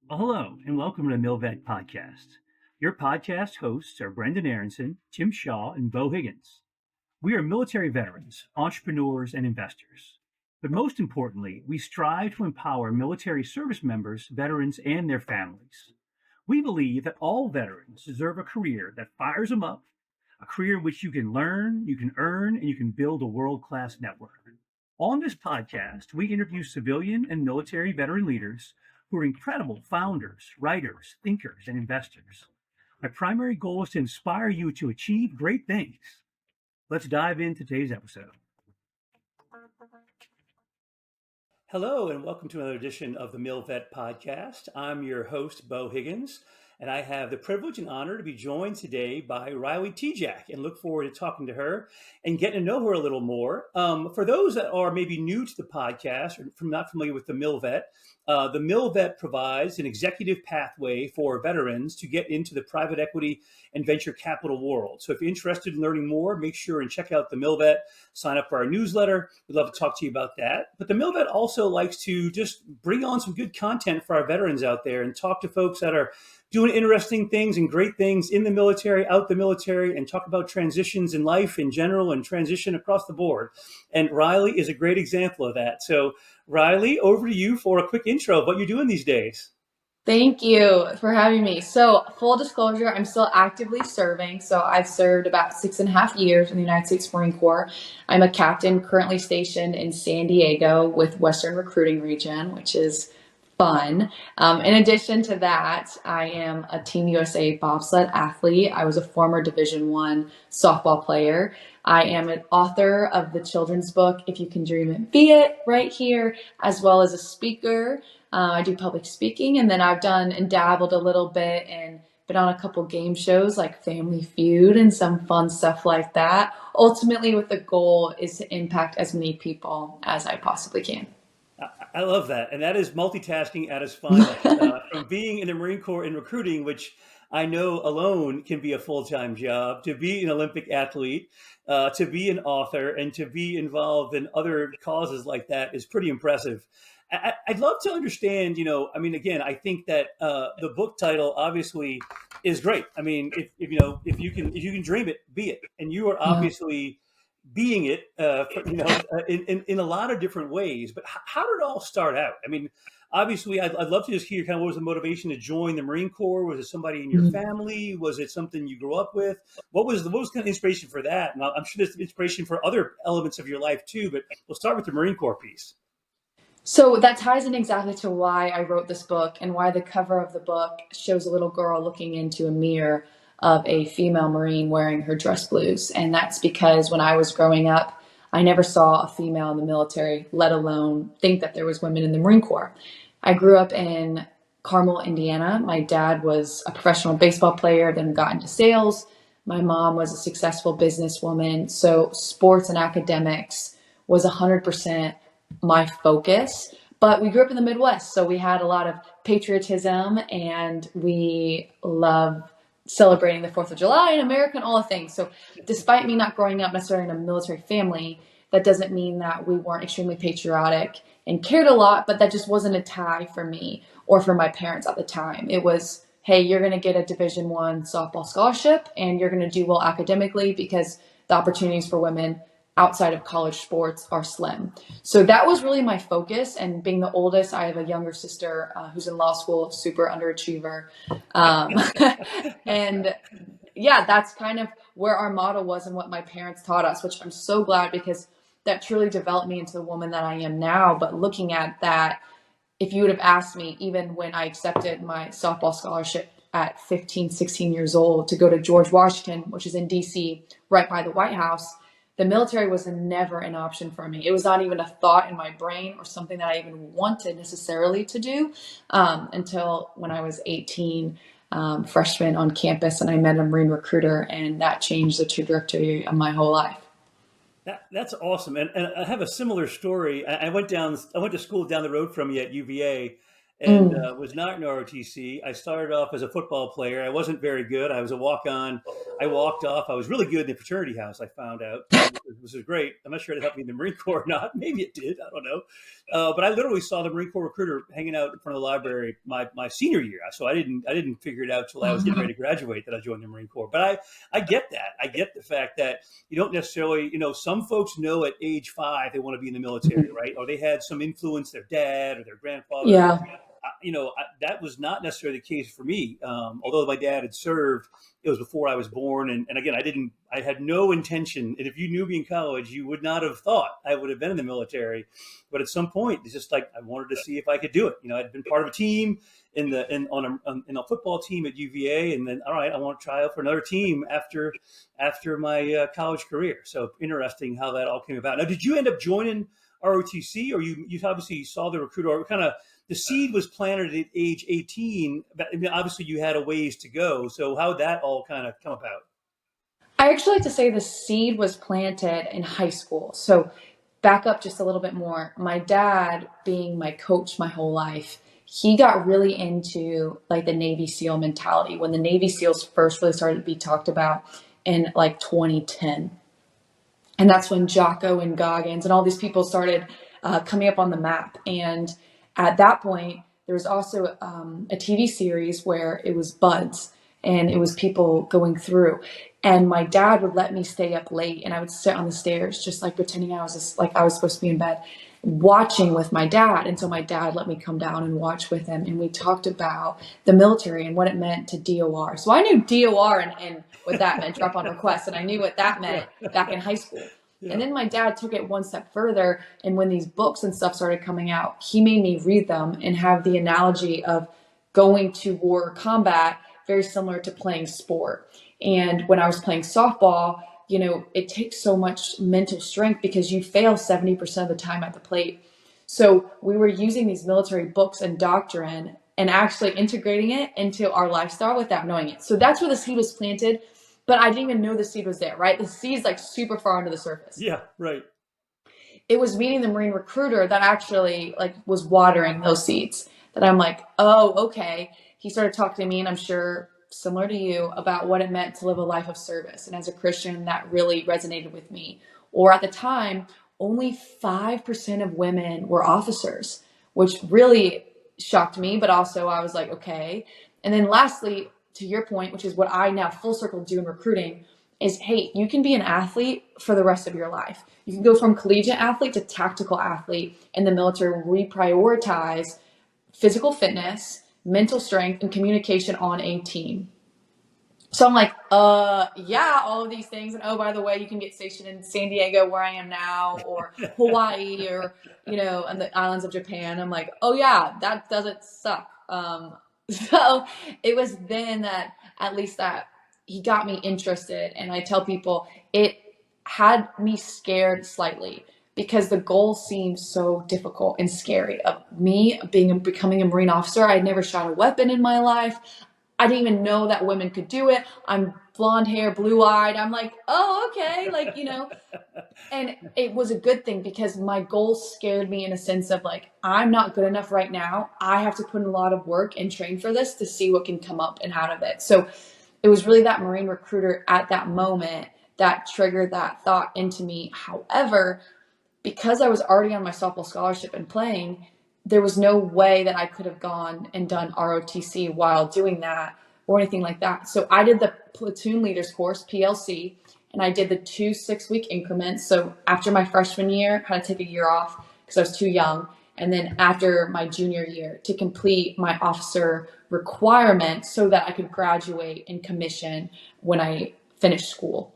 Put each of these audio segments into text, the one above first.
Well, hello, and welcome to the MilVet Podcast. Your podcast hosts are Brendan Aronson, Tim Shaw, and Beau Higgins. We are military veterans, entrepreneurs, and investors. But most importantly, we strive to empower military service members, veterans, and their families. We believe that all veterans deserve a career that fires them up, a career in which you can learn, you can earn, and you can build a world-class network. On this podcast, we interview civilian and military veteran leaders who are incredible founders, writers, thinkers, and investors. My primary goal is to inspire you to achieve great things. Let's dive into today's episode. Hello, and welcome to another edition of the MilVet Podcast. I'm your host, Beau Higgins, and I have the privilege and honor to be joined today by Riley Tejcek, and look forward to talking to her and getting to know her a little more. For those that are maybe new to the podcast or not familiar with the MilVet provides an executive pathway for veterans to get into the private equity and venture capital world. So if you're interested in learning more, make sure and check out the MilVet, sign up for our newsletter. We'd love to talk to you about that. But the MilVet also likes to just bring on some good content for our veterans out there and talk to folks that are doing interesting things and great things in the military, out the military, and talk about transitions in life in general and transition across the board. And Rylee is a great example of that. So Rylee, over to you for a quick intro of what you're doing these days. Thank you for having me. So full disclosure, I'm still actively serving. So I've served about 6.5 years in the United States Marine Corps. I'm a captain currently stationed in San Diego with Western Recruiting Region, which is fun. In addition to that, I am a Team USA bobsled athlete. I was a former Division I softball player. I am an author of the children's book, If You Can Dream It, Be It, right here, as well as a speaker. I do public speaking, and then I've done and dabbled a little bit and been on a couple game shows like Family Feud and some fun stuff like that. Ultimately, with the goal is to impact as many people as I possibly can. I love that. And that is multitasking at its finest. From being in the Marine Corps in recruiting, which I know alone can be a full-time job, to be an Olympic athlete, to be an author, and to be involved in other causes like that is pretty impressive. I'd love to understand, again, I think that the book title obviously is great. I mean, if you can dream it, be it. And you are obviously being it, in a lot of different ways. But how did it all start out? I mean, obviously, I'd love to just hear kind of what was the motivation to join the Marine Corps. Was it somebody in your family? Was it something you grew up with? What was kind of inspiration for that? And I'm sure there's inspiration for other elements of your life too. But we'll start with the Marine Corps piece. So that ties in exactly to why I wrote this book and why the cover of the book shows a little girl looking into a mirror of a female Marine wearing her dress blues. And that's because when I was growing up, I never saw a female in the military, let alone think that there was women in the Marine Corps. I grew up in Carmel, Indiana. My dad was a professional baseball player, then got into sales. My mom was a successful businesswoman. So sports and academics was 100% my focus. But we grew up in the Midwest, so we had a lot of patriotism and we love celebrating the 4th of July in America and all the things. So despite me not growing up necessarily in a military family, that doesn't mean that we weren't extremely patriotic and cared a lot, but that just wasn't a tie for me or for my parents at the time. It was, hey, you're going to get a Division I softball scholarship and you're going to do well academically because the opportunities for women outside of college sports are slim. So that was really my focus. And being the oldest, I have a younger sister who's in law school, super underachiever. And yeah, that's kind of where our model was and what my parents taught us, which I'm so glad because that truly developed me into the woman that I am now. But looking at that, if you would have asked me, even when I accepted my softball scholarship at 15, 16 years old to go to George Washington, which is in DC, right by the White House, the military was never an option for me. It was not even a thought in my brain or something that I even wanted necessarily to do until when I was 18, freshman on campus, and I met a Marine recruiter, and that changed the trajectory of my whole life. That's awesome. And I have a similar story. I went to school down the road from you at UVA. and Mm. was not in ROTC. I started off as a football player. I wasn't very good. I was a walk-on. I walked off. I was really good in the fraternity house, I found out, which was great. I'm not sure it helped me in the Marine Corps or not. Maybe it did. I don't know. But I literally saw the Marine Corps recruiter hanging out in front of the library my senior year. So I didn't figure it out till I was getting ready to graduate that I joined the Marine Corps. But I get that. I get the fact that you don't necessarily, some folks know at age 5 they want to be in the military, right? Or they had some influence, their dad or their grandfather. Yeah. That was not necessarily the case for me. Although my dad had served, it was before I was born. And again, I had no intention. And if you knew me in college, you would not have thought I would have been in the military. But at some point, it's just like, I wanted to see if I could do it. I'd been part of a team in a football team at UVA. And then, all right, I want to try out for another team after my college career. So interesting how that all came about. Now, did you end up joining ROTC, or you obviously saw the recruiter, or kind of the seed was planted at age 18, but I mean, obviously you had a ways to go. So how did that all kind of come about? I actually like to say the seed was planted in high school. So back up just a little bit more. My dad, being my coach my whole life, he got really into like the Navy SEAL mentality when the Navy SEALs first really started to be talked about in like 2010. And that's when Jocko and Goggins and all these people started coming up on the map. And at that point, there was also a TV series where it was buds and it was people going through. And my dad would let me stay up late and I would sit on the stairs just like pretending I was supposed to be in bed watching with my dad. And so my dad let me come down and watch with him. And we talked about the military and what it meant to DOR. So I knew DOR and what that meant, drop on request. And I knew what that meant back in high school. Yeah. And then my dad took it one step further. And when these books and stuff started coming out, he made me read them and have the analogy of going to war or combat, very similar to playing sport. And when I was playing softball, it takes so much mental strength because you fail 70% of the time at the plate. So we were using these military books and doctrine and actually integrating it into our lifestyle without knowing it. So that's where the seed was planted. But I didn't even know the seed was there, right? The seed's like super far under the surface. Yeah, right. It was meeting the Marine recruiter that actually like was watering those seeds. That I'm like, oh, okay. He started talking to me, and I'm sure similar to you, about what it meant to live a life of service. And as a Christian, that really resonated with me. Or at the time, only 5% of women were officers, which really shocked me. But also I was like, okay. And then lastly, to your point, which is what I now full circle do in recruiting, is, hey, you can be an athlete for the rest of your life. You can go from collegiate athlete to tactical athlete, and the military will reprioritize physical fitness, mental strength, and communication on a team. So I'm like, yeah, all of these things. And oh, by the way, you can get stationed in San Diego where I am now, or Hawaii, or, and the islands of Japan. I'm like, oh yeah, that doesn't suck. So it was then that at least that he got me interested. And I tell people it had me scared slightly because the goal seemed so difficult and scary of me becoming a Marine officer. I'd never shot a weapon in my life. I didn't even know that women could do it. I'm blonde hair, blue eyed. I'm like, oh, okay. And it was a good thing because my goal scared me in a sense of like, I'm not good enough right now. I have to put in a lot of work and train for this to see what can come up and out of it. So it was really that Marine recruiter at that moment that triggered that thought into me. However, because I was already on my softball scholarship and playing, there was no way that I could have gone and done ROTC while doing that or anything like that. So I did the platoon leaders course, PLC, and I did the 2 6-week increments. So after my freshman year, I had to take a year off because I was too young. And then after my junior year to complete my officer requirement so that I could graduate and commission when I finished school.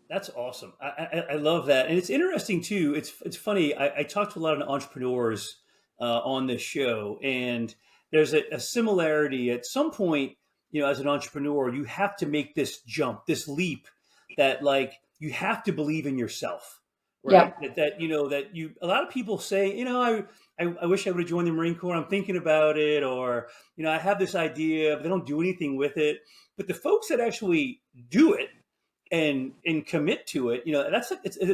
That's awesome. I love that. And it's interesting too. It's funny. I talk to a lot of entrepreneurs on this show, and there's a similarity. At some point, as an entrepreneur, you have to make this jump, this leap that like you have to believe in yourself, right? Yeah. That a lot of people say, I wish I would have joined the Marine Corps. I'm thinking about it, or, I have this idea, but they don't do anything with it. But the folks that actually do it and commit to it,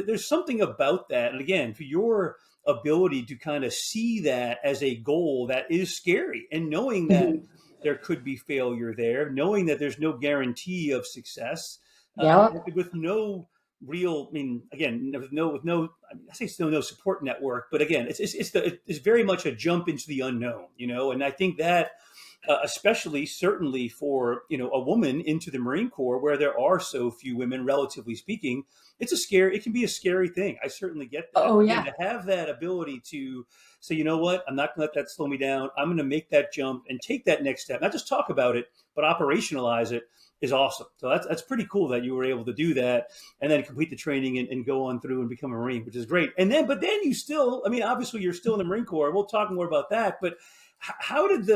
there's something about that. And again, for your ability to kind of see that as a goal that is scary, and knowing that there could be failure there, knowing that there's no guarantee of success, Yeah. with no real, I mean, again, with no, I say still no support network, but again, it's very much a jump into the unknown, and I think that, especially certainly for a woman into the Marine Corps, where there are so few women, relatively speaking, it can be a scary thing. I certainly get that. Oh Again, yeah. to have that ability to say, you know what, I'm not going to let that slow me down. I'm going to make that jump and take that next step. Not just talk about it, but operationalize it is awesome. So that's pretty cool that you were able to do that and then complete the training and go on through and become a Marine, which is great. But then you still, I mean, obviously you're still in the Marine Corps. We'll talk more about that. But how did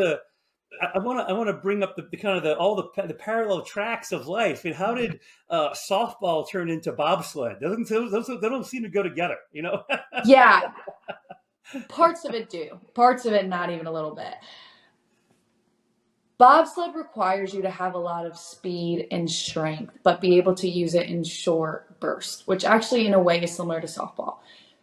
I want to bring up the kind of all the parallel tracks of life. And how did softball turn into bobsled? They don't seem to go together, Yeah. Parts of it do. Parts of it not even a little bit. Bobsled requires you to have a lot of speed and strength, but be able to use it in short bursts, which actually in a way is similar to softball.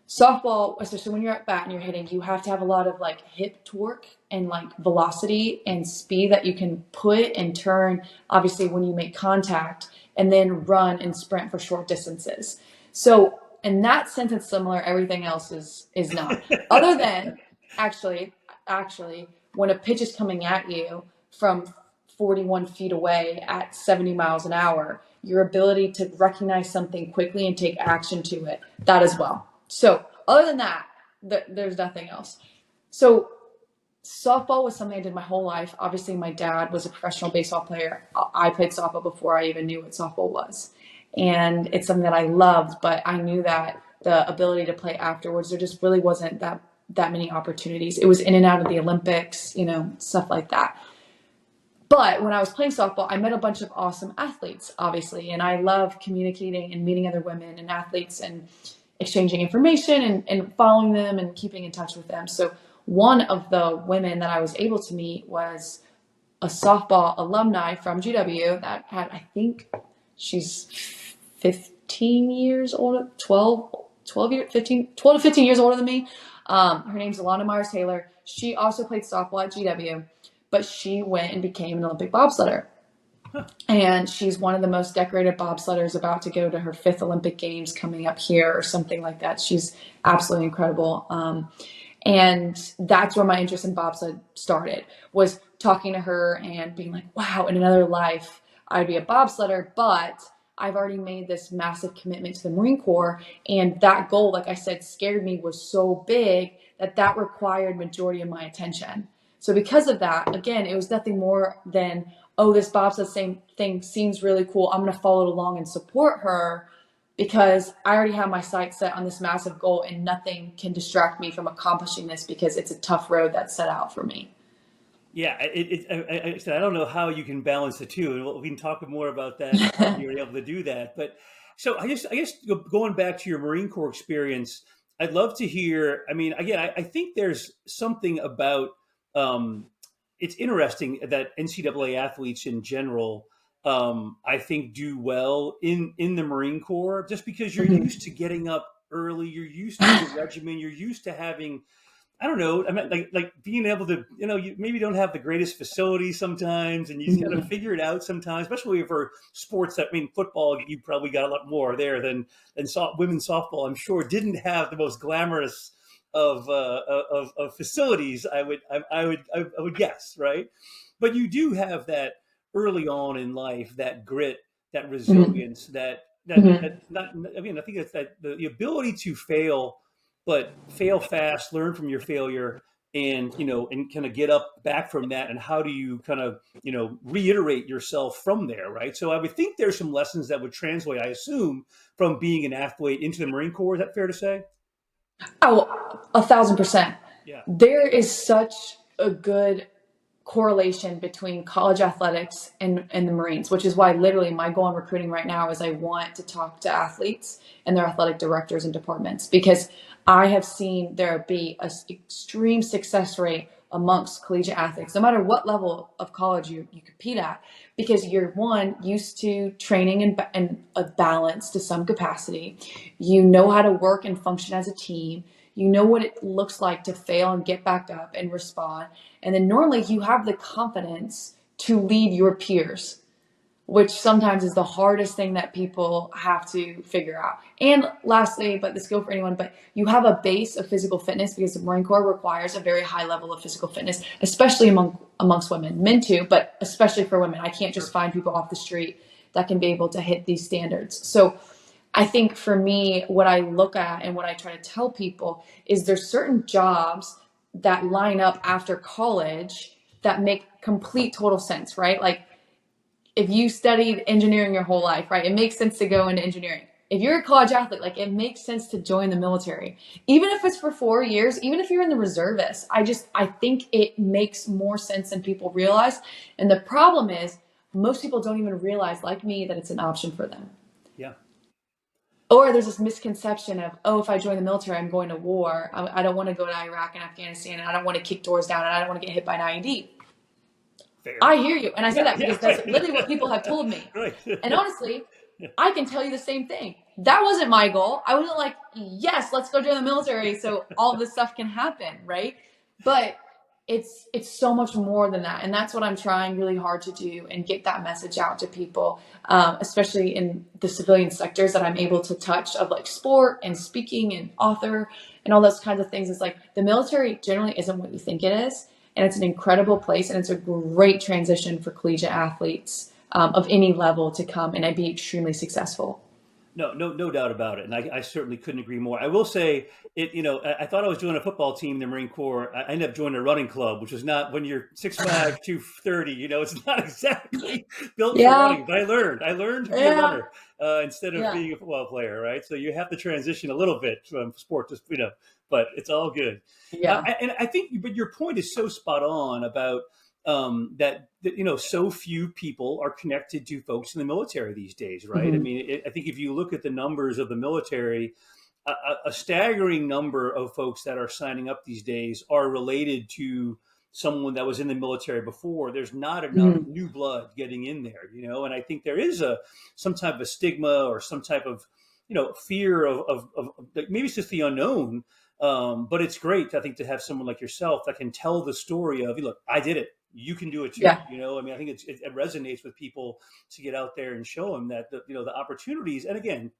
Softball, especially when you're at bat and you're hitting, you have to have a lot of like hip torque and like velocity and speed that you can put and turn, obviously, when you make contact, and then run and sprint for short distances. So in that sense, it's similar. Everything else is not. Other than actually, when a pitch is coming at you from 41 feet away at 70 miles an hour, your ability to recognize something quickly and take action to it, that as well. So other than that, there's nothing else. So softball was something I did my whole life. Obviously, my dad was a professional baseball player. I played softball before I even knew what softball was. And it's something that I loved, but I knew that the ability to play afterwards, there just really wasn't that many opportunities. It was in and out of the Olympics, stuff like that. But when I was playing softball, I met a bunch of awesome athletes, obviously. And I love communicating and meeting other women and athletes and exchanging information and following them and keeping in touch with them. So one of the women that I was able to meet was a softball alumni from GW that had, I think she's 15 years older, 12 to 15 years older than me. Her name's Alana Myers-Taylor. She also played softball at GW, but she went and became an Olympic bobsledder. And she's one of the most decorated bobsledders, about to go to her 5th Olympic Games coming up here or something like that. She's absolutely incredible. And that's where my interest in bobsled started, was talking to her and being like, wow, in another life, I'd be a bobsledder, but I've already made this massive commitment to the Marine Corps. And that goal, like I said, scared me, was so big that required majority of my attention. So because of that, again, it was nothing more than, oh, this bobsled same thing seems really cool. I'm going to follow it along and support her, because I already have my sights set on this massive goal and nothing can distract me from accomplishing this, because it's a tough road that's set out for me. Yeah, I don't know how you can balance the two, and we can talk more about that, how you're able to do that. But so I guess going back to your Marine Corps experience, I'd love to hear. I mean, again, I think there's something about, it's interesting that NCAA athletes in general, I think, do well in the Marine Corps, just because you're used to getting up early, you're used to the regimen, you're used to having, I don't know, I mean, like being able to, you maybe don't have the greatest facilities sometimes, and you just got to figure it out sometimes, especially for sports that, I mean, football, you probably got a lot more there than women's softball, I'm sure, didn't have the most glamorous of facilities, I would guess, right? But you do have that early on in life, that grit, that resilience, that not, I mean, I think it's that the ability to fail, but fail fast, learn from your failure, and and kind of get up back from that, and how do you kind of reiterate yourself from there, right? So I would think there's some lessons that would translate, I assume, from being an athlete into the Marine Corps. Is that fair to say? Oh, 1,000%. Yeah. There is such a good correlation between college athletics and the Marines, which is why literally my goal in recruiting right now is I want to talk to athletes and their athletic directors and departments, because I have seen there be an extreme success rate amongst collegiate athletes, no matter what level of college you compete at, because you're used to training and a balance to some capacity. You know how to work and function as a team. You know what it looks like to fail and get back up and respond. And then normally you have the confidence to lead your peers, which sometimes is the hardest thing that people have to figure out. And lastly, but this goes for anyone, but you have a base of physical fitness because the Marine Corps requires a very high level of physical fitness, especially amongst women, men too, but especially for women. I can't just find people off the street that can be able to hit these standards. So I think for me, what I look at and what I try to tell people is there's certain jobs that line up after college that make complete total sense, right? Like if you studied engineering your whole life, right, it makes sense to go into engineering. If you're a college athlete, like it makes sense to join the military, even if it's for 4 years, even if you're in the reservists. I think it makes more sense than people realize. And the problem is most people don't even realize, like me, that it's an option for them. Yeah. Or there's this misconception of, oh, if I join the military, I'm going to war. I don't want to go to Iraq and Afghanistan, and I don't want to kick doors down, and I don't want to get hit by an IED. Fair. I hear you. And I say that because that's literally what people have told me. Right. And honestly, I can tell you the same thing. That wasn't my goal. I wasn't like, yes, let's go join the military so all this stuff can happen, right? But it's so much more than that. And that's what I'm trying really hard to do and get that message out to people, especially in the civilian sectors that I'm able to touch of like sport and speaking and author and all those kinds of things. It's like the military generally isn't what you think it is. And it's an incredible place, and it's a great transition for collegiate athletes of any level to come and be extremely successful. No doubt about it. And I certainly couldn't agree more. I will say I thought I was doing a football team in the Marine Corps. I ended up joining a running club, which is not, when you're 6'5", 230, it's not exactly built for running. But I learned to be a runner instead of being a football player, right? So you have to transition a little bit from sport to, but it's all good. Yeah. And I think, but your point is so spot on about that so few people are connected to folks in the military these days, right? Mm-hmm. I mean, I think if you look at the numbers of the military, a staggering number of folks that are signing up these days are related to someone that was in the military before. There's not enough new blood getting in there, and I think there is some type of stigma or some type of, fear of maybe it's just the unknown. But it's great, I think, to have someone like yourself that can tell the story of, look, I did it. You can do it too. Yeah. I think it resonates with people to get out there and show them that the opportunities, and again,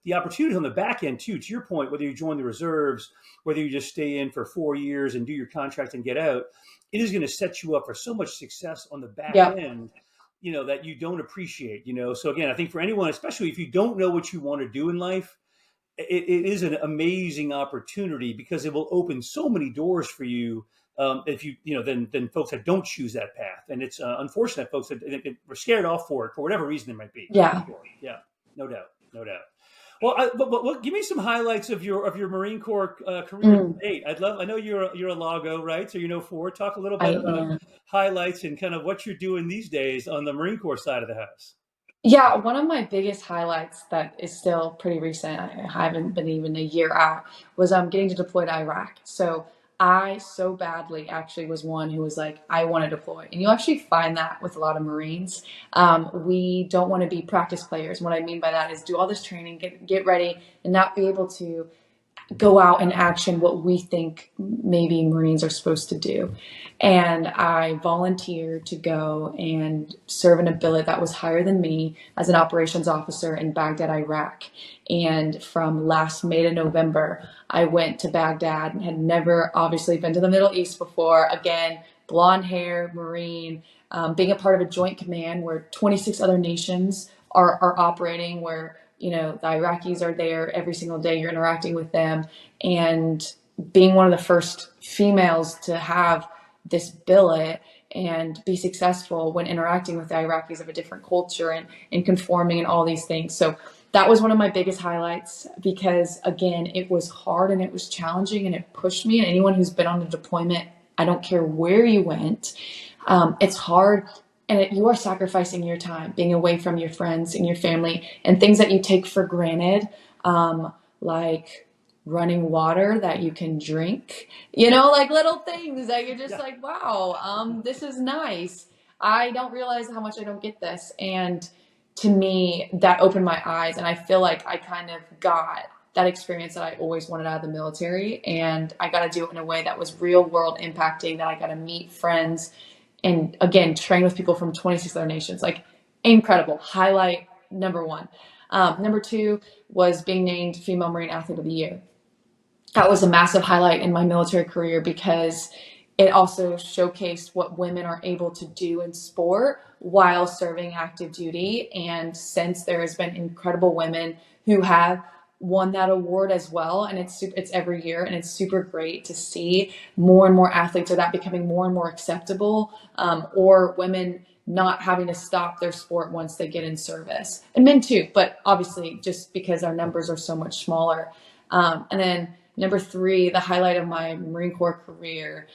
the opportunities on the back end too, to your point, whether you join the reserves, whether you just stay in for 4 years and do your contract and get out, it is going to set you up for so much success on the back end, that you don't appreciate, So again, I think for anyone, especially if you don't know what you want to do in life, it is an amazing opportunity because it will open so many doors for you. If you, then folks that don't choose that path, and it's unfortunate folks that were scared off for it for whatever reason there might be. Yeah, no doubt. Well, but give me some highlights of your Marine Corps career to date. I know you're a Lago, right? So Ford. Talk a little bit about highlights and kind of what you're doing these days on the Marine Corps side of the house. Yeah, one of my biggest highlights that is still pretty recent, I haven't been even a year out, was getting to deploy to Iraq. So I so badly actually was one who was like, I want to deploy. And you actually find that with a lot of Marines. We don't want to be practice players. What I mean by that is do all this training, get ready, and not be able to go out and action what we think maybe Marines are supposed to do. And I volunteered to go and serve in a billet that was higher than me as an operations officer in Baghdad, Iraq. And from last May to November, I went to Baghdad and had never obviously been to the Middle East before. Again, blonde hair, Marine, being a part of a joint command where 26 other nations are operating, where the Iraqis are there every single day. You're interacting with them, and being one of the first females to have this billet and be successful when interacting with the Iraqis of a different culture and conforming and all these things. So that was one of my biggest highlights because, again, it was hard and it was challenging and it pushed me. And anyone who's been on a deployment, I don't care where you went, it's hard. And you are sacrificing your time, being away from your friends and your family and things that you take for granted, like running water that you can drink, like little things that you're just like, wow, this is nice. I don't realize how much I don't get this. And to me, that opened my eyes. And I feel like I kind of got that experience that I always wanted out of the military. And I got to do it in a way that was real world impacting, that I got to meet friends and, again, train with people from 26 other nations. Like, incredible. Highlight number one. Number two was being named Female Marine Athlete of the Year. That was a massive highlight in my military career because it also showcased what women are able to do in sport while serving active duty. And since there has been incredible women who have won that award as well, and it's every year, and it's super great to see more and more athletes, or that becoming more and more acceptable, or women not having to stop their sport once they get in service, and men too, but obviously just because our numbers are so much smaller. And then number three, the highlight of my Marine Corps career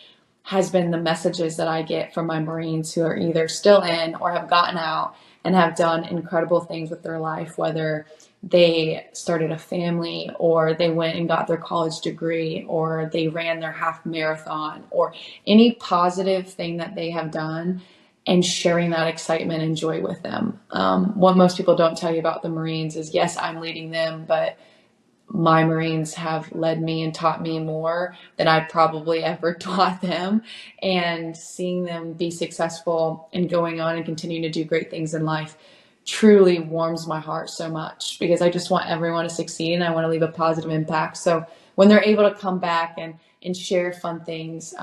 has been the messages that I get from my Marines who are either still in or have gotten out and have done incredible things with their life, whether they started a family or they went and got their college degree or they ran their half marathon, or any positive thing that they have done, and sharing that excitement and joy with them. What most people don't tell you about the Marines is, yes, I'm leading them, but my Marines have led me and taught me more than I probably ever taught them. And seeing them be successful and going on and continuing to do great things in life truly warms my heart so much, because I just want everyone to succeed and I want to leave a positive impact. So when they're able to come back and share fun things,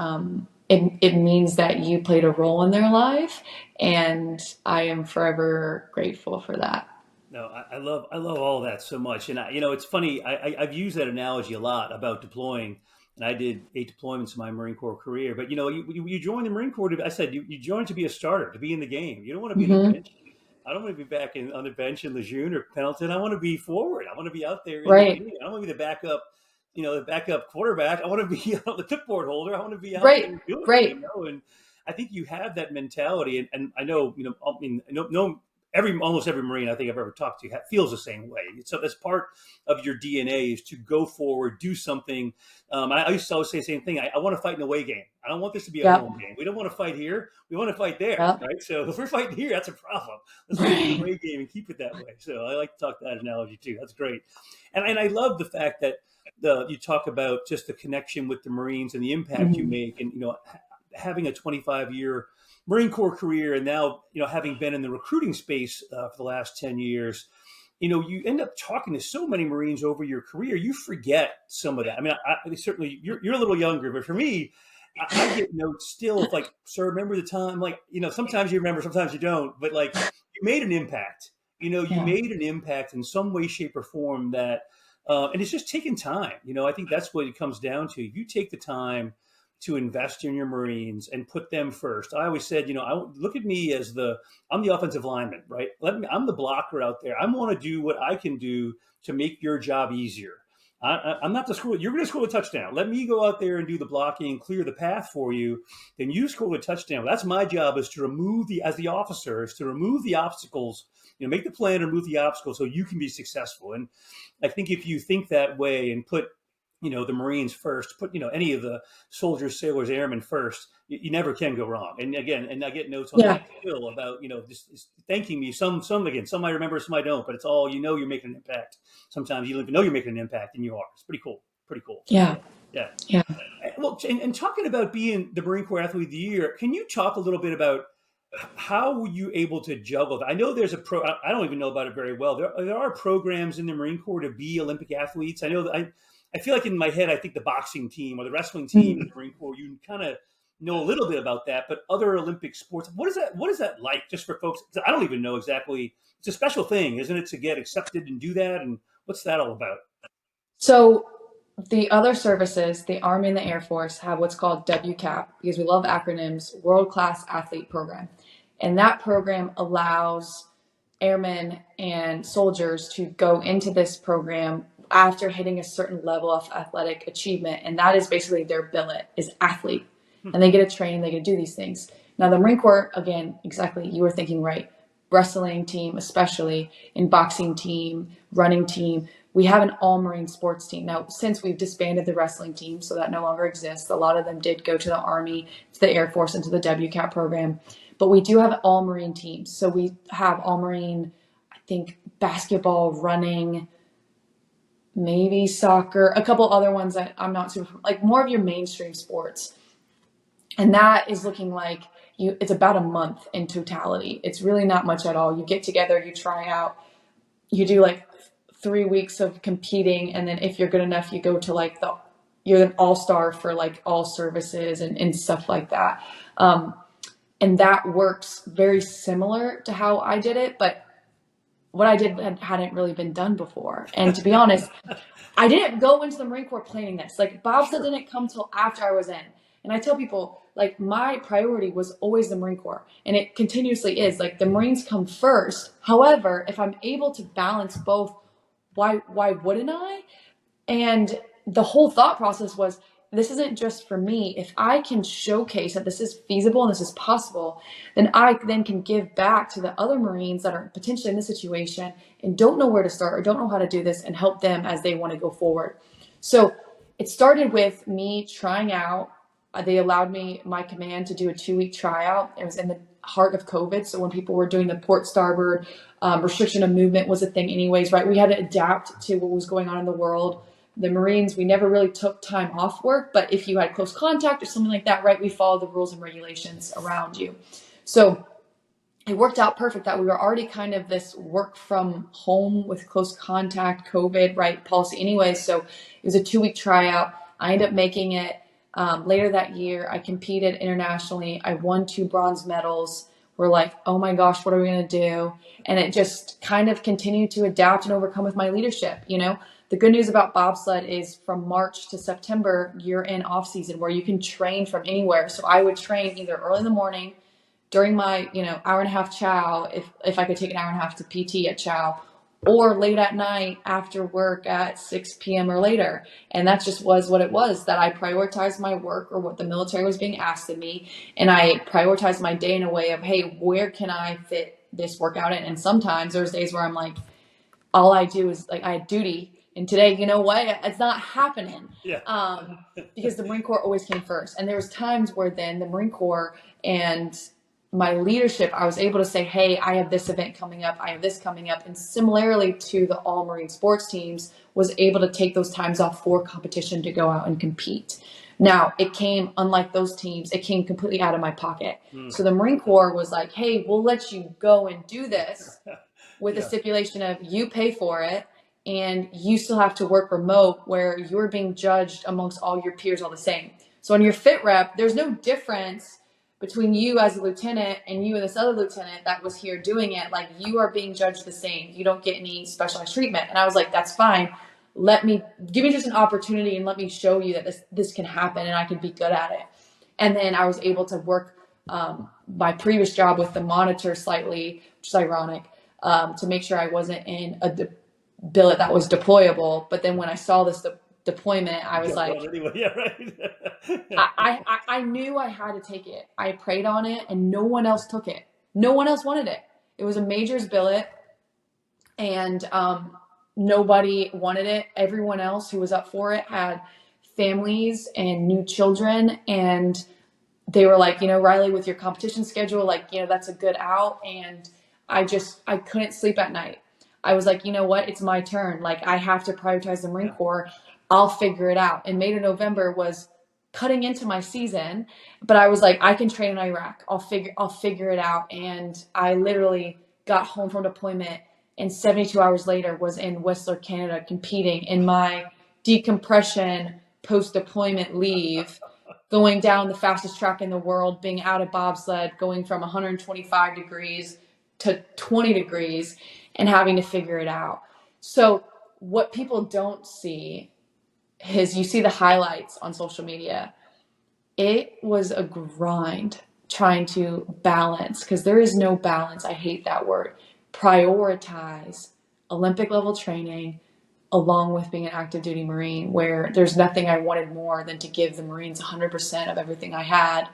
it means that you played a role in their life, and I am forever grateful for that. No, I love all of that so much, and it's funny. I've used that analogy a lot about deploying, and I did 8 deployments in my Marine Corps career. But you join the Marine Corps. I said you join to be a starter, to be in the game. You don't want to be on the bench. I don't want to be back on the bench in Lejeune or Pendleton. I want to be forward. I want to be out there in the game. I don't want to be the backup, the backup quarterback. I want to be the clipboard holder. I want to be out there doing it. And I think you have that mentality, and I know almost every Marine I think I've ever talked to feels the same way. So that's part of your DNA, is to go forward, do something. I used to always say the same thing. I want to fight in a away game. I don't want this to be a home game. We don't want to fight here. We want to fight there, right? So if we're fighting here, that's a problem. Let's fight in the away game and keep it that way. So I like to talk that analogy too. That's great. And I love the fact that you talk about just the connection with the Marines and the impact you make, and having a 25-year Marine Corps career, and now having been in the recruiting space for the last 10 years, you end up talking to so many Marines over your career, you forget some of that. I mean, I certainly you're a little younger, but for me, I get notes still of like, sir, remember the time? Like, sometimes you remember, sometimes you don't, but like, you made an impact. You made an impact in some way, shape, or form that, and it's just taking time. I think that's what it comes down to. You take the time to invest in your Marines and put them first. I always said, look at me as I'm the offensive lineman, right? I'm the blocker out there. I want to do what I can do to make your job easier. I'm not the score. You're going to score a touchdown. Let me go out there and do the blocking and clear the path for you. Then you score a touchdown. That's my job, is to remove as the officer, is to remove the obstacles, make the plan, remove the obstacles so you can be successful. And I think if you think that way and put the Marines first, put, any of the soldiers, sailors, airmen first, you never can go wrong. And again, I get notes on that still about, just thanking me. Some I remember, some I don't, but it's all, you're making an impact. Sometimes you don't even know you're making an impact, and you are. It's pretty cool. Yeah. Well, and talking about being the Marine Corps Athlete of the Year, can you talk a little bit about how were you able to juggle that? I know there's I don't even know about it very well. There are programs in the Marine Corps to be Olympic athletes. I know that I feel like in my head, I think the boxing team or the wrestling team in the Marine Corps, you kind of know a little bit about that, but other Olympic sports, what is that like, just for folks? I don't even know exactly. It's a special thing, isn't it, to get accepted and do that? And what's that all about? So the other services, the Army and the Air Force, have what's called WCAP, because we love acronyms, World Class Athlete Program. And that program allows airmen and soldiers to go into this program after hitting a certain level of athletic achievement. And that is basically their billet, is athlete. And they get to train, they get to do these things. Now the Marine Corps, again, exactly, you were thinking right. Wrestling team, especially, in boxing team, running team, we have an all Marine sports team. Now, since we've disbanded the wrestling team, so that no longer exists, a lot of them did go to the Army, to the Air Force, and to the WCAP program. But we do have all Marine teams. So we have all Marine, I think, basketball, running, maybe soccer, a couple other ones that I'm not super, like more of your mainstream sports. And that is looking like it's about a month in totality. It's really not much at all. You get together, you try out, you do like 3 weeks of competing. And then if you're good enough, you go to like you're an all-star for like all services and stuff like that. And that works very similar to how I did it, but what I did hadn't really been done before. And to be honest, I didn't go into the Marine Corps planning this. Like bobsled didn't come till after I was in. And I tell people, like, my priority was always the Marine Corps. And it continuously is. Like, the Marines come first. However, if I'm able to balance both, why wouldn't I? And the whole thought process was, this isn't just for me. If I can showcase that this is feasible and this is possible, then I then can give back to the other Marines that are potentially in this situation and don't know where to start or don't know how to do this, and help them as they want to go forward. So it started with me trying out. They allowed me, my command, to do a 2-week tryout. It was in the heart of COVID. So when people were doing the port starboard, restriction of movement was a thing anyways, right? We had to adapt to what was going on in the world. The Marines, we never really took time off work, but if you had close contact or something like that, right, we followed the rules and regulations around you. So it worked out perfect that we were already kind of this work from home with close contact COVID, right, policy anyway. So it was a 2-week tryout. I ended up making it. Later that year, I competed internationally. I won 2 bronze medals. We're like, oh my gosh, what are we going to do? And it just kind of continued to adapt and overcome with my leadership. You know, the good news about bobsled is from March to September, you're in off season where you can train from anywhere. So I would train either early in the morning during my, hour and a half chow, if I could take an hour and a half to PT at chow, or late at night after work at 6 p.m. or later. And that just was what it was, that I prioritized my work or what the military was being asked of me. And I prioritized my day in a way of, hey, where can I fit this workout in? And sometimes there's days where I'm like, all I do is like, I had duty. And today, you know what? It's not happening. Yeah. Because the Marine Corps always came first. And there was times where then the Marine Corps and my leadership, I was able to say, hey, I have this event coming up. I have this coming up. And similarly to the all Marine sports teams, was able to take those times off for competition to go out and compete. Now, it came, unlike those teams, it came completely out of my pocket. So the Marine Corps was like, hey, we'll let you go and do this with the stipulation of you pay for it and you still have to work remote, where you're being judged amongst all your peers all the same. So on your fit rep, there's no difference between you as a lieutenant and you and this other lieutenant that was here doing it. Like, you are being judged the same. You don't get any specialized treatment. And I was like, that's fine. Give me just an opportunity and let me show you that this can happen and I can be good at it. And then I was able to work my previous job with the monitor slightly, which is ironic, to make sure I wasn't in a billet that was deployable. But then when I saw this deployment, I was like, anyway, yeah, right. I knew I had to take it. I prayed on it and no one else took it. No one else wanted it. It was a major's billet and nobody wanted it. Everyone else who was up for it had families and new children, and they were like, Rylee, with your competition schedule, like, that's a good out. And I couldn't sleep at night. I was like, you know what? It's my turn. Like, I have to prioritize the Marine Corps. I'll figure it out. And May to November was cutting into my season, but I was like, I can train in Iraq. I'll figure it out. And I literally got home from deployment and 72 hours later was in Whistler, Canada, competing in my decompression post-deployment leave, going down the fastest track in the world, being out of bobsled, going from 125 degrees to 20 degrees and having to figure it out. So what people don't see is, you see the highlights on social media. It was a grind trying to balance, because there is no balance. I hate that word. Prioritize Olympic level training along with being an active duty Marine, where there's nothing I wanted more than to give the Marines 100% of everything I had,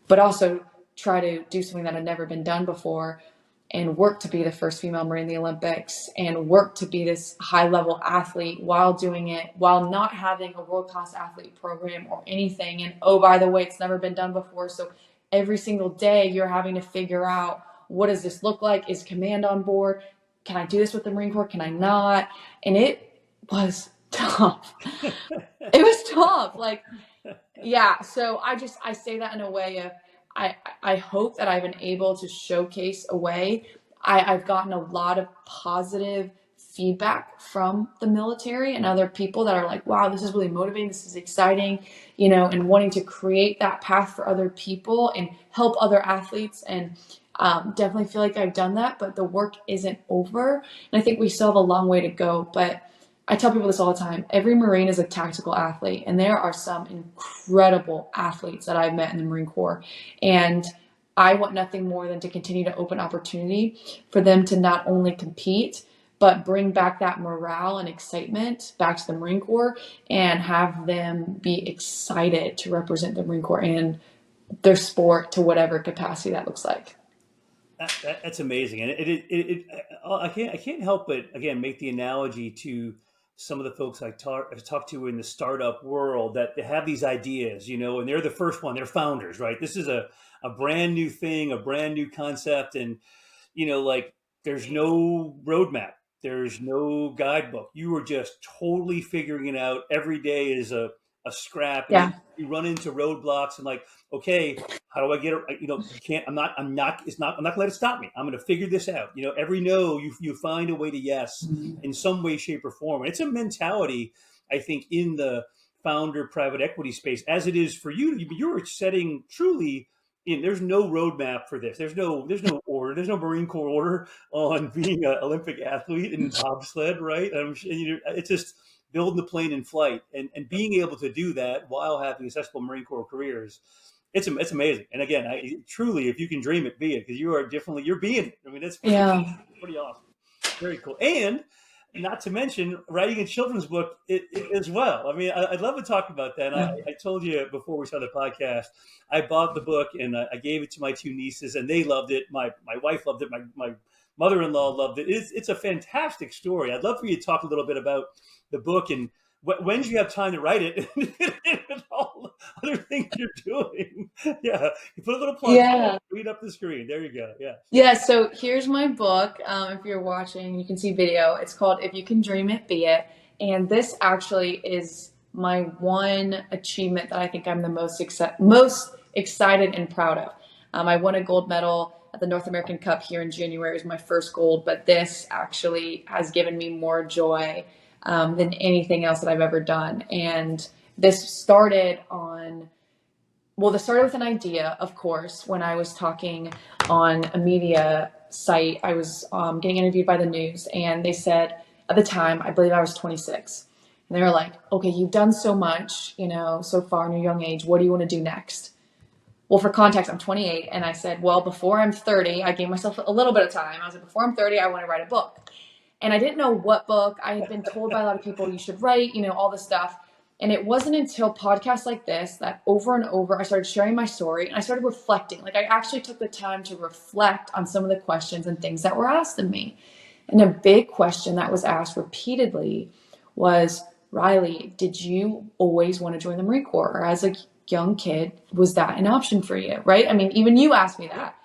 but also try to do something that had never been done before, and work to be the first female Marine in the Olympics, and work to be this high-level athlete while doing it, while not having a world-class athlete program or anything. And, oh, by the way, it's never been done before. So every single day you're having to figure out, what does this look like? Is command on board? Can I do this with the Marine Corps? Can I not? And it was tough. It was tough. Like, yeah. So I say that in a way of, I hope that I've been able to showcase a way. I've gotten a lot of positive feedback from the military and other people that are like, wow, this is really motivating. This is exciting, and wanting to create that path for other people and help other athletes. And definitely feel like I've done that, but the work isn't over. And I think we still have a long way to go. But I tell people this all the time. Every Marine is a tactical athlete, and there are some incredible athletes that I've met in the Marine Corps. And I want nothing more than to continue to open opportunity for them to not only compete, but bring back that morale and excitement back to the Marine Corps and have them be excited to represent the Marine Corps and their sport to whatever capacity that looks like. That's amazing, and I can't help but again make the analogy to some of the folks I talk to in the startup world that they have these ideas, and they're the first one. They're founders, right? This is a brand new thing, a brand new concept, and like there's no roadmap, there's no guidebook. You are just totally figuring it out. Every day is a scrap, and Yeah. then you run into roadblocks and like, okay, how do I get it? You can't. I'm not gonna let it stop me. I'm gonna figure this out. Every no, you find a way to yes in some way, shape, or form. And it's a mentality, I think, in the founder private equity space, as it is for you. You're setting truly. There's no roadmap for this. There's no order. There's no Marine Corps order on being an Olympic athlete in bobsled, right? It's just building the plane in flight and being able to do that while having accessible Marine Corps careers. It's amazing. And again, truly, if you can dream it, be it, because you're being it. I mean, it's pretty awesome. Very cool. And not to mention writing a children's book as well. I mean, I'd love to talk about that. And Yeah. I told you before we started the podcast, I bought the book and I gave it to my two nieces, and they loved it. My wife loved it. My mother-in-law loved it. It's a fantastic story. I'd love for you to talk a little bit about the book and when do you have time to write it and all the other things you're doing. Yeah, you put a little plug. Yeah. Read up the screen. There you go. Yeah. Yeah, so here's my book. If you're watching, you can see video. It's called If You Can Dream It, Be It. And this actually is my one achievement that I think I'm the most excited and proud of. I won a gold medal at the North American Cup here in January. It was my first gold, but this actually has given me more joy than anything else that I've ever done. And this started this started with an idea, of course, when I was talking on a media site. I was getting interviewed by the news, and they said, at the time, I believe I was 26. And they were like, okay, you've done so much, so far in your young age. What do you want to do next? Well, for context, I'm 28. And I said, well, before I'm 30, I gave myself a little bit of time. I was like, before I'm 30, I want to write a book. And I didn't know what book. I had been told by a lot of people, you should write, all this stuff. And it wasn't until podcasts like this that over and over, I started sharing my story and I started reflecting. Like, I actually took the time to reflect on some of the questions and things that were asked of me. And a big question that was asked repeatedly was, Rylee, did you always want to join the Marine Corps? Or as a young kid, was that an option for you? Right? I mean, even you asked me that.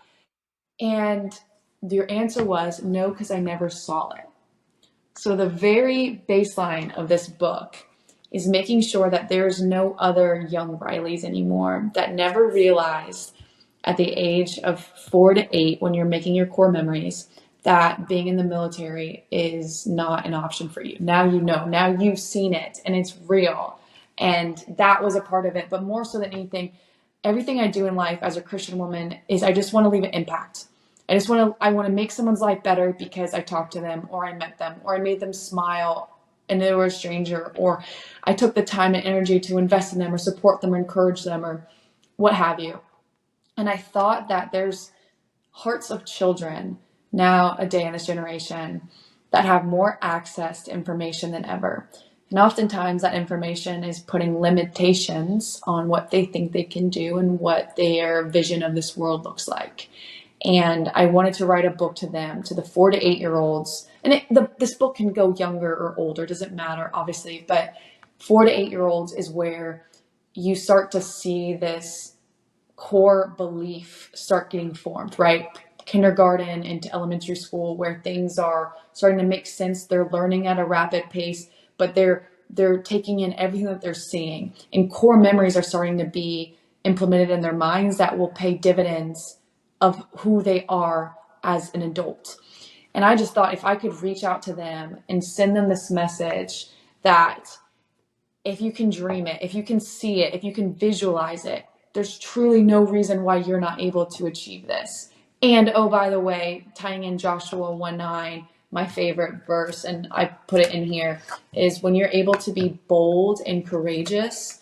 And your answer was no, because I never saw it. So the very baseline of this book is making sure that there's no other young Ryleys anymore that never realized at the age of 4 to 8, when you're making your core memories, that being in the military is not an option for you. Now you know, now you've seen it and it's real. And that was a part of it. But more so than anything, everything I do in life as a Christian woman is I just want to leave an impact. I want to make someone's life better because I talked to them, or I met them, or I made them smile and they were a stranger, or I took the time and energy to invest in them or support them or encourage them or what have you. And I thought that there's hearts of children nowadays in this generation that have more access to information than ever. And oftentimes that information is putting limitations on what they think they can do and what their vision of this world looks like. And I wanted to write a book to them, to the 4 to 8 year olds. And this book can go younger or older, doesn't matter, obviously. But 4 to 8 year olds is where you start to see this core belief start getting formed, right? Kindergarten into elementary school, where things are starting to make sense. They're learning at a rapid pace, but they're they're taking in everything that they're seeing, and core memories are starting to be implemented in their minds that will pay dividends of who they are as an adult. And I just thought if I could reach out to them and send them this message that if you can dream it, if you can see it, if you can visualize it, there's truly no reason why you're not able to achieve this. And oh, by the way, tying in Joshua 1:9, my favorite verse, and I put it in here, is when you're able to be bold and courageous,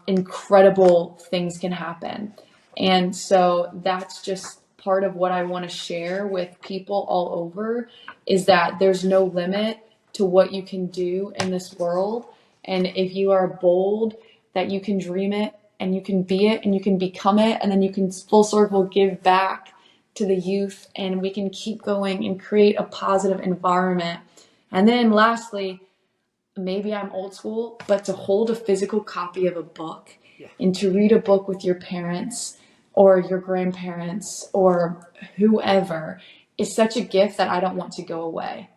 incredible things can happen. And so that's just part of what I want to share with people all over, is that there's no limit to what you can do in this world. And if you are bold, that you can dream it and you can be it and you can become it, and then you can full circle give back to the youth, and we can keep going and create a positive environment. And then lastly, maybe I'm old school, but to hold a physical copy of a book and to read a book with your parents or your grandparents or whoever is such a gift that I don't want to go away.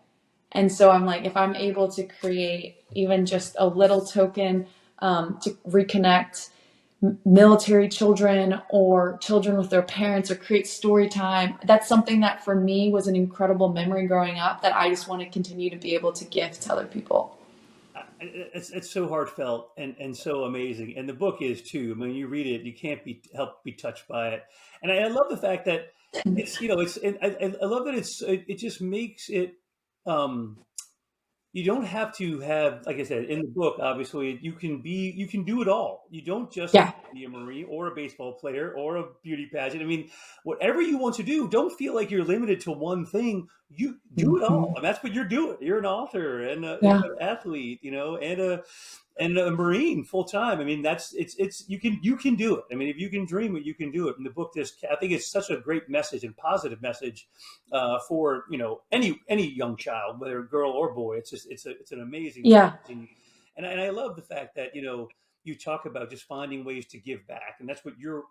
And so I'm like, if I'm able to create even just a little token to reconnect military children or children with their parents, or create story time, that's something that for me was an incredible memory growing up that I just want to continue to be able to gift to other people. It's so heartfelt and so amazing, and the book is too. I mean, you read it, you can't help be touched by it, and I love the fact that it's I love that it just makes it. You don't have to have, like I said, in the book, obviously you can do it all. You don't just Yeah. be a Marine or a baseball player or a beauty pageant. I mean, whatever you want to do, don't feel like you're limited to one thing. You do it all. And that's what you're doing. You're an author and an athlete, and a Marine full time. I mean, you can do it. I mean, if you can dream it, you can do it. And the book I think it's such a great message and positive message for any young child, whether girl or boy. It's an amazing message. And I love the fact that you talk about just finding ways to give back, and that's what you're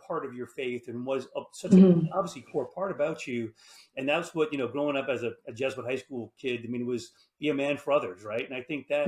part of your faith and was such an obviously core part about you. And that's what growing up as a Jesuit high school kid. I mean, it was be a man for others, right? And I think that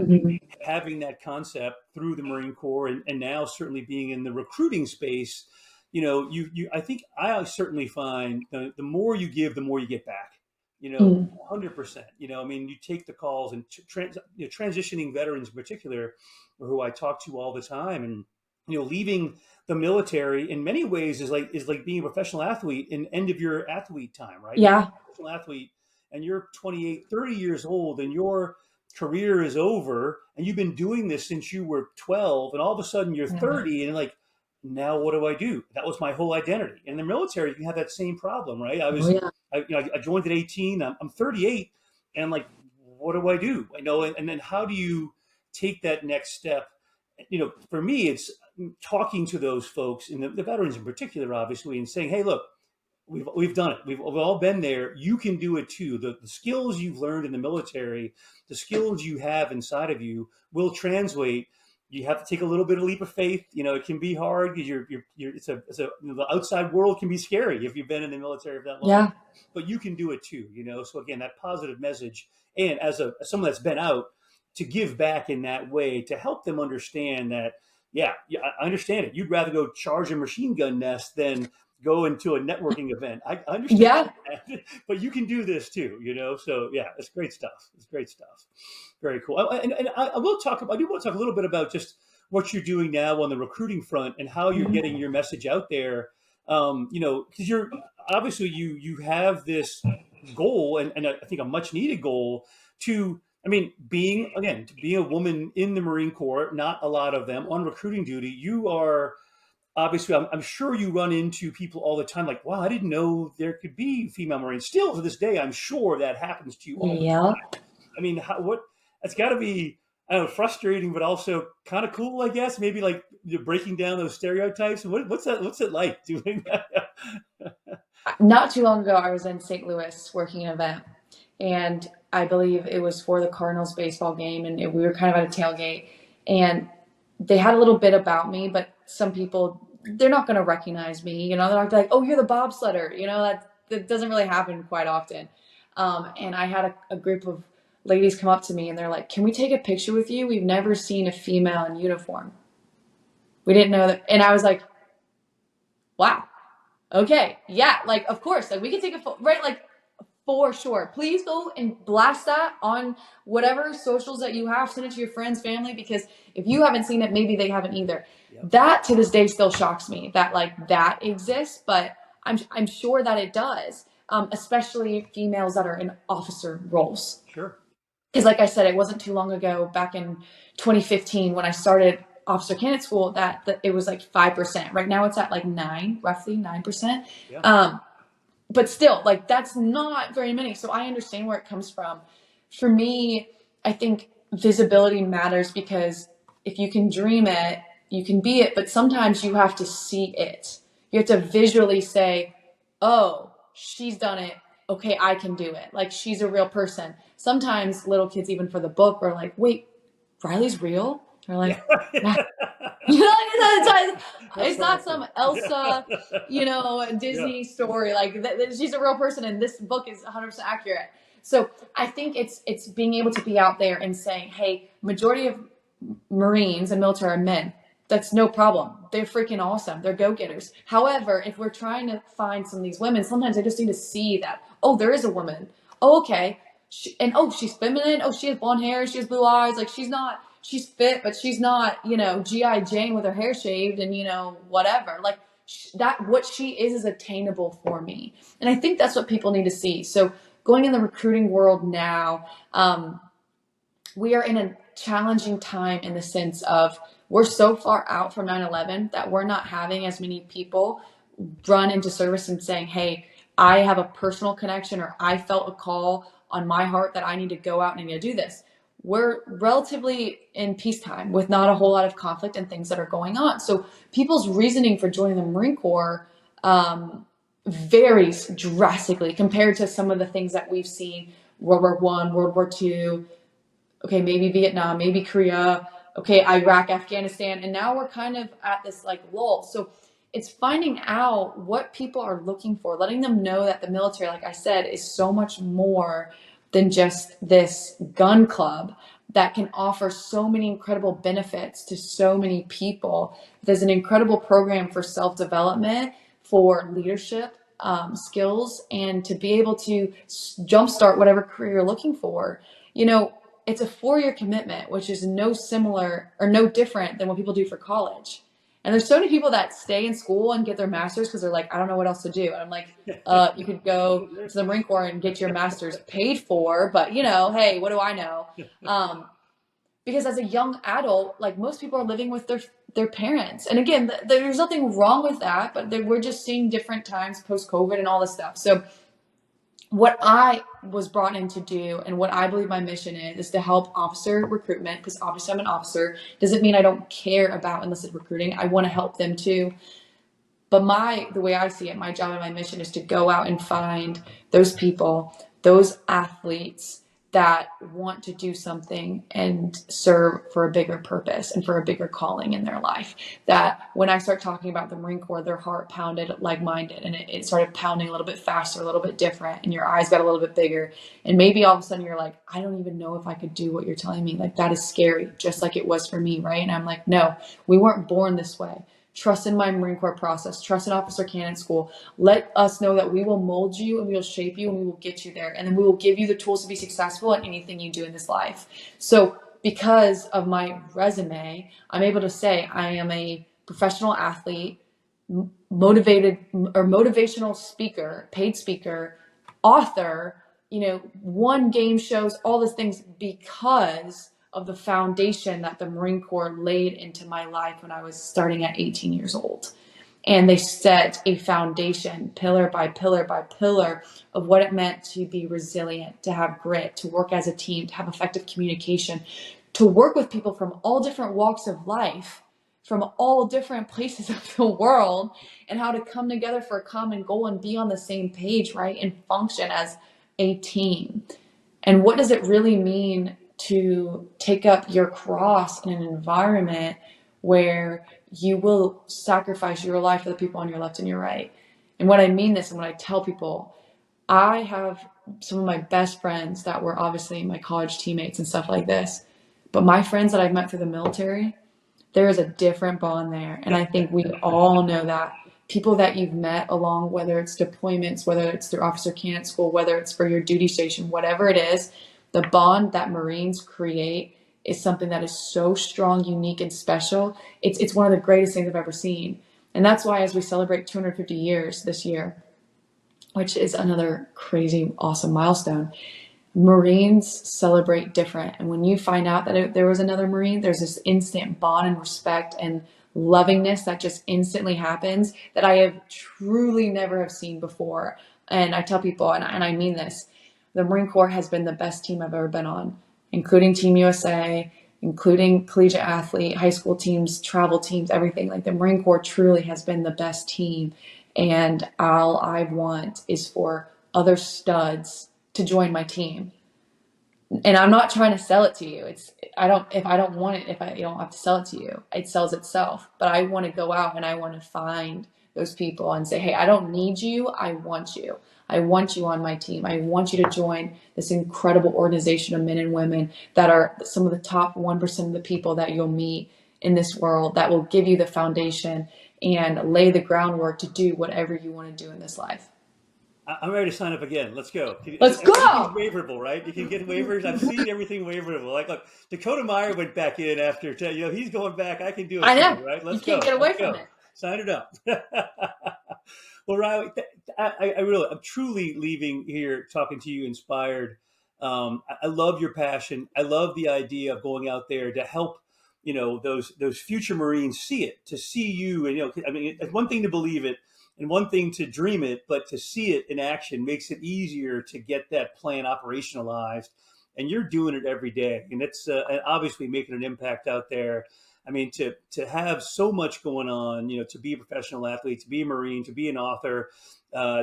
having that concept through the Marine Corps and now certainly being in the recruiting space, I think I certainly find the more you give, the more you get back. 100%. I mean, you take the calls, and transitioning veterans in particular, who I talk to all the time, and leaving the military in many ways is like being a professional athlete in end of your athlete time, right? Yeah. You're a professional athlete, and you're 28, 30 years old, and your career is over, and you've been doing this since you were 12, and all of a sudden you're 30, and like, now what do I do? That was my whole identity. In the military, you can have that same problem, right? I joined at 18. I'm 38, and I'm like, what do I do? And then how do you take that next step? For me, it's talking to those folks, and the veterans in particular, obviously, and saying, hey, look, we've done it. We've all been there. You can do it too. The skills you've learned in the military, the skills you have inside of you will translate. You have to take a little bit of leap of faith. It can be hard because the outside world can be scary if you've been in the military for that long. Yeah. But you can do it too. So again, that positive message, and as someone that's been out, to give back in that way to help them understand that, yeah, I understand it. You'd rather go charge a machine gun nest than go into a networking event. I understand that, but you can do this too, So yeah, it's great stuff. It's great stuff. Very cool. And I do want to talk a little bit about just what you're doing now on the recruiting front and how you're getting your message out there. Because you're obviously you have this goal, and I think a much needed goal to being a woman in the Marine Corps, not a lot of them on recruiting duty. You are obviously, I'm sure you run into people all the time like, wow, I didn't know there could be female Marines. Still to this day, I'm sure that happens to you all the time. I mean, it's got to be, I don't know, frustrating, but also kind of cool, I guess. Maybe like you're breaking down those stereotypes. What's it like doing that? Not too long ago, I was in St. Louis working an event, and I believe it was for the Cardinals baseball game, and we were kind of at a tailgate, and they had a little bit about me, but some people, they're not going to recognize me. They're not like, oh, you're the bobsledder. That doesn't really happen quite often. And I had a group of ladies come up to me and they're like, can we take a picture with you? We've never seen a female in uniform. We didn't know that. And I was like, wow. Okay. Yeah. Like, of course, like we can take a photo, right? Like, for sure. Please go and blast that on whatever socials that you have. Send it to your friends, family, because if you haven't seen it, maybe they haven't either. Yep. That to this day still shocks me that like that exists, but I'm sure that it does, especially females that are in officer roles. Sure. Because like I said, it wasn't too long ago, back in 2015, when I started officer candidate school, that it was like 5%. Right now it's at like roughly 9%. Yeah. But still, like, that's not very many. So I understand where it comes from. For me, I think visibility matters because if you can dream it, you can be it. But sometimes you have to see it. You have to visually say, oh, she's done it. Okay, I can do it. Like, she's a real person. Sometimes little kids, even for the book, are like, wait, Riley's real? They're like, yeah. You know, it's not some Elsa, you know, Disney story. Like she's a real person, and this book is 100% accurate. So I think it's being able to be out there and saying, hey, majority of Marines and military are men. That's no problem. They're freaking awesome. They're go-getters. However, if we're trying to find some of these women, sometimes I just need to see that, oh, there is a woman. Oh, okay. She's feminine. Oh, she has blonde hair. She has blue eyes. Like she's fit, but she's not, you know, G.I. Jane with her hair shaved and, you know, whatever. Like that, what she is attainable for me. And I think that's what people need to see. So going in the recruiting world now, we are in a challenging time in the sense of we're so far out from 9/11 that we're not having as many people run into service and saying, hey, I have a personal connection, or I felt a call on my heart that I need to go out and I need to do this. We're relatively in peacetime with not a whole lot of conflict and things that are going on. So people's reasoning for joining the Marine Corps varies drastically compared to some of the things that we've seen, World War I, World War II, okay, maybe Vietnam, maybe Korea, okay, Iraq, Afghanistan, and now we're kind of at this like lull. So it's finding out what people are looking for, letting them know that the military, like I said, is so much more than just this gun club that can offer so many incredible benefits to so many people. There's an incredible program for self-development, for leadership skills, and to be able to jumpstart whatever career you're looking for. You know, it's a 4-year commitment, which is no different than what people do for college. And there's so many people that stay in school and get their master's because they're like, I don't know what else to do. And I'm like, you could go to the Marine Corps and get your master's paid for, but you know, hey, what do I know? Because as a young adult, like most people are living with their parents. And again, there's nothing wrong with that, but we're just seeing different times post-COVID and all this stuff. So what I was brought in to do and what I believe my mission is to help officer recruitment, because obviously I'm an officer. Doesn't mean I don't care about enlisted recruiting. I want to help them too. But the way I see it, my job and my mission is to go out and find those people, those athletes that want to do something and serve for a bigger purpose and for a bigger calling in their life. That when I start talking about the Marine Corps, their heart pounded like-minded, and it started pounding a little bit faster, a little bit different, and your eyes got a little bit bigger. And maybe all of a sudden you're like, I don't even know if I could do what you're telling me. Like, that is scary, just like it was for me, right? And I'm like, no, we weren't born this way. Trust in my Marine Corps process. Trust in officer candidate school. Let us know that we will mold you and we will shape you and we will get you there. And then we will give you the tools to be successful in anything you do in this life. So because of my resume, I'm able to say I am a professional athlete, motivational speaker, paid speaker, author, won game shows, all these things because of the foundation that the Marine Corps laid into my life when I was starting at 18 years old. And they set a foundation, pillar by pillar by pillar, of what it meant to be resilient, to have grit, to work as a team, to have effective communication, to work with people from all different walks of life, from all different places of the world, and how to come together for a common goal and be on the same page, right? And function as a team. And what does it really mean to take up your cross in an environment where you will sacrifice your life for the people on your left and your right? And when I mean this, and when I tell people, I have some of my best friends that were obviously my college teammates and stuff like this. But my friends that I've met through the military, there is a different bond there. And I think we all know that. People that you've met along, whether it's deployments, whether it's through officer candidate school, whether it's for your duty station, whatever it is, the bond that Marines create is something that is so strong, unique, and special. It's one of the greatest things I've ever seen. And that's why as we celebrate 250 years this year, which is another crazy, awesome milestone, Marines celebrate different. And when you find out that there was another Marine, there's this instant bond and respect and lovingness that just instantly happens that I have truly never have seen before. And I tell people, and I mean this, the Marine Corps has been the best team I've ever been on, including Team USA, including collegiate athlete, high school teams, travel teams, everything. Like the Marine Corps truly has been the best team. And all I want is for other studs to join my team. And I'm not trying to sell it to you. If I don't want it, if I don't have to sell it to you, it sells itself. But I want to go out and I want to find those people and say, hey, I don't need you. I want you. I want you on my team. I want you to join this incredible organization of men and women that are some of the top 1% of the people that you'll meet in this world, that will give you the foundation and lay the groundwork to do whatever you want to do in this life. I'm ready to sign up again. Let's go. Let's go. Everything's waiverable, right? You can get waivers. I've seen everything waiverable. Like, look, Dakota Meyer went back in after, he's going back. I can do it. I know. Too, right? Let's you can't get away from it. Sign it up. Well, Rylee, I'm truly leaving here talking to you inspired. I love your passion. I love the idea of going out there to help, those future Marines see it, to see you. And, it's one thing to believe it and one thing to dream it, but to see it in action makes it easier to get that plan operationalized. And you're doing it every day. And it's obviously making an impact out there. I mean, to have so much going on, to be a professional athlete, to be a Marine, to be an author,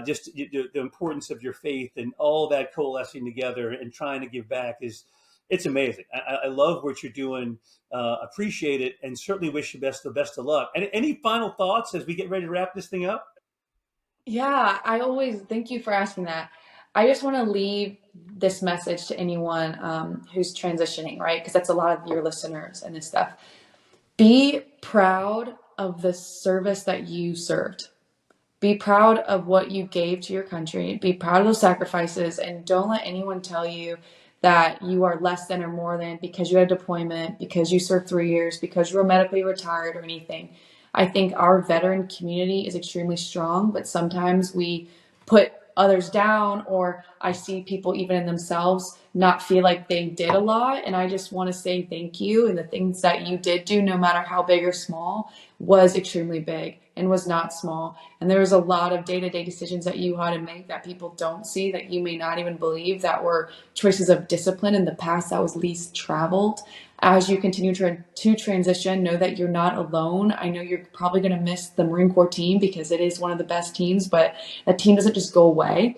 just the importance of your faith and all that coalescing together and trying to give back it's amazing. I love what you're doing, appreciate it, and certainly wish you the best of luck. Any final thoughts as we get ready to wrap this thing up? Yeah, thank you for asking that. I just want to leave this message to anyone who's transitioning, right? Because that's a lot of your listeners and this stuff. Be proud of the service that you served. Be proud of what you gave to your country. Be proud of those sacrifices, and don't let anyone tell you that you are less than or more than because you had a deployment, because you served 3 years, because you were medically retired or anything. I think our veteran community is extremely strong, but sometimes we put others down, or I see people even in themselves not feel like they did a lot. And I just want to say thank you. And the things that you did do, no matter how big or small, was extremely big and was not small. And there was a lot of day-to-day decisions that you had to make that people don't see, that you may not even believe, that were choices of discipline in the past that was least traveled. As you continue to transition, know that you're not alone. I know you're probably going to miss the Marine Corps team because it is one of the best teams, but that team doesn't just go away.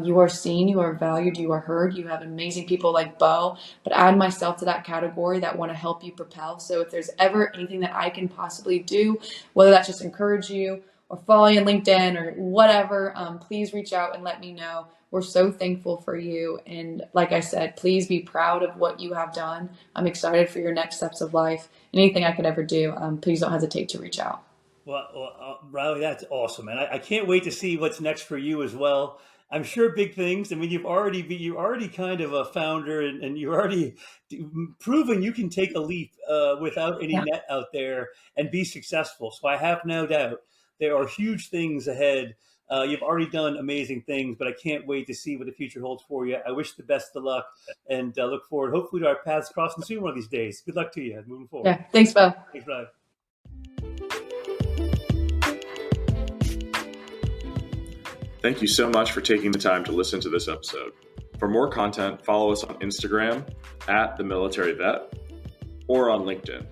You are seen, you are valued, you are heard. You have amazing people like Beau, but add myself to that category that want to help you propel. So if there's ever anything that I can possibly do, whether that's just encourage you or follow you on LinkedIn or whatever, please reach out and let me know. We're so thankful for you. And like I said, please be proud of what you have done. I'm excited for your next steps of life. Anything I could ever do, please don't hesitate to reach out. Well, Rylee, that's awesome. And I can't wait to see what's next for you as well. I'm sure big things. I mean, you're already kind of a founder, and you're already proven you can take a leap without any net out there and be successful. So I have no doubt there are huge things ahead. You've already done amazing things, but I can't wait to see what the future holds for you. I wish the best of luck and look forward, hopefully, to our paths crossing soon one of these days. Good luck to you moving forward. Yeah, thanks, Beau. Thanks, Rylee. Thank you so much for taking the time to listen to this episode. For more content, follow us on Instagram @TheMilitaryVet or on LinkedIn.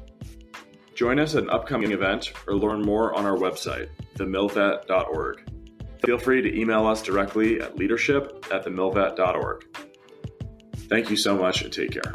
Join us at an upcoming event or learn more on our website, TheMilVet.org. Feel free to email us directly at leadership@TheMilVet.org. Thank you so much and take care.